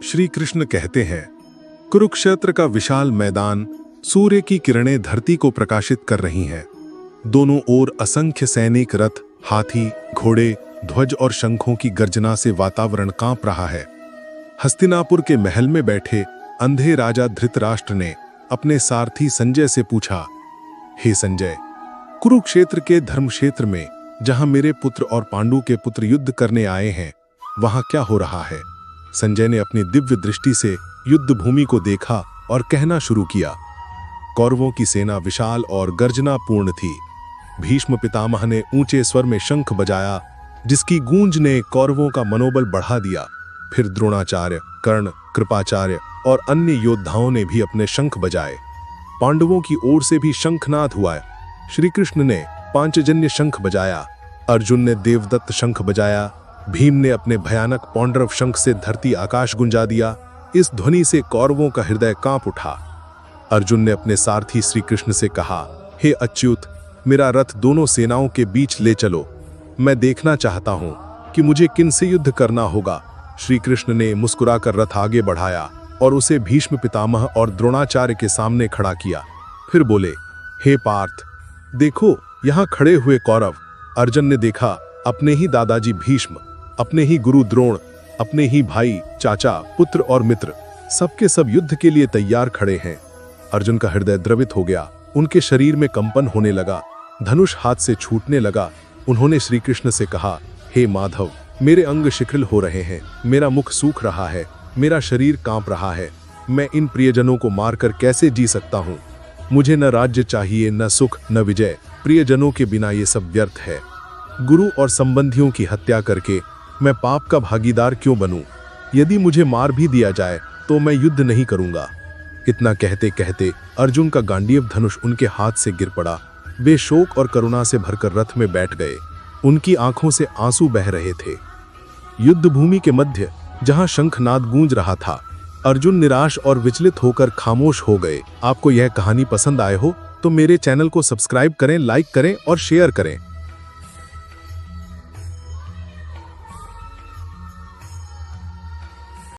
श्री कृष्ण कहते हैं, कुरुक्षेत्र का विशाल मैदान, सूर्य की किरणें धरती को प्रकाशित कर रही हैं। दोनों ओर असंख्य सैनिक, रथ, हाथी, घोड़े, ध्वज और शंखों की गर्जना से वातावरण कांप रहा है। हस्तिनापुर के महल में बैठे अंधे राजा धृतराष्ट्र ने अपने सारथी संजय से पूछा, हे संजय, कुरुक्षेत्र के धर्मक्षेत्र में जहां मेरे पुत्र और पांडु के पुत्र युद्ध करने आए हैं, वहां क्या हो रहा है? संजय ने अपनी दिव्य दृष्टि से युद्ध भूमि को देखा और कहना शुरू किया। कौरवों की सेना विशाल और गर्जनापूर्ण थी। भीष्म पितामह ने ऊंचे स्वर में शंख बजाया, जिसकी गूंज ने कौरवों का मनोबल बढ़ा दिया। फिर द्रोणाचार्य, कर्ण, कृपाचार्य और अन्य योद्धाओं ने भी अपने शंख बजाए। पांडवों की ओर से भी शंखनाद हुआ। श्री कृष्ण ने पांचजन्य शंख बजाया, अर्जुन ने देवदत्त शंख बजाया, भीम ने अपने भयानक पौंड्रव शंख से धरती आकाश गुंजा दिया। इस ध्वनि से कौरवों का हृदय कांप उठा। अर्जुन ने अपने सारथी श्री कृष्ण से कहा, हे अच्युत, मेरा रथ दोनों सेनाओं के बीच ले चलो। मैं देखना चाहता हूं कि मुझे किन से युद्ध करना होगा। श्री कृष्ण ने मुस्कुराकर रथ आगे बढ़ाया और उसे भीष्म पितामह और द्रोणाचार्य के सामने खड़ा किया। फिर बोले, हे पार्थ, देखो यहाँ खड़े हुए कौरव। अर्जुन ने देखा अपने ही दादाजी भीष्म, अपने ही गुरु द्रोण, अपने ही भाई, चाचा, पुत्र और मित्र, सबके सब युद्ध के लिए तैयार खड़े हैं। अर्जुन का हृदय द्रवित हो गया। उनके शरीर में कंपन होने लगा, धनुष हाथ से छूटने लगा। उन्होंने श्री कृष्ण से कहा, हे माधव, मेरे अंग शिथिल हो रहे हैं, मेरा मुख सूख रहा है, मेरा शरीर कांप रहा है। मैं इन प्रियजनों को मारकर कैसे जी सकता हूँ? मुझे न राज्य चाहिए, न सुख, न विजय। प्रियजनों के बिना ये सब व्यर्थ है। गुरु और संबंधियों की हत्या करके मैं पाप का भागीदार क्यों बनूं? यदि मुझे मार भी दिया जाए तो मैं युद्ध नहीं करूंगा। इतना कहते कहते अर्जुन का गांडीव धनुष उनके हाथ से गिर पड़ा। वे शोक और करुणा से भरकर रथ में बैठ गए। उनकी आंखों से आंसू बह रहे थे। युद्ध भूमि के मध्य, जहां शंखनाद गूंज रहा था, अर्जुन निराश और विचलित होकर खामोश हो गए। आपको यह कहानी पसंद आए हो तो मेरे चैनल को सब्सक्राइब करें, लाइक करें और शेयर करें।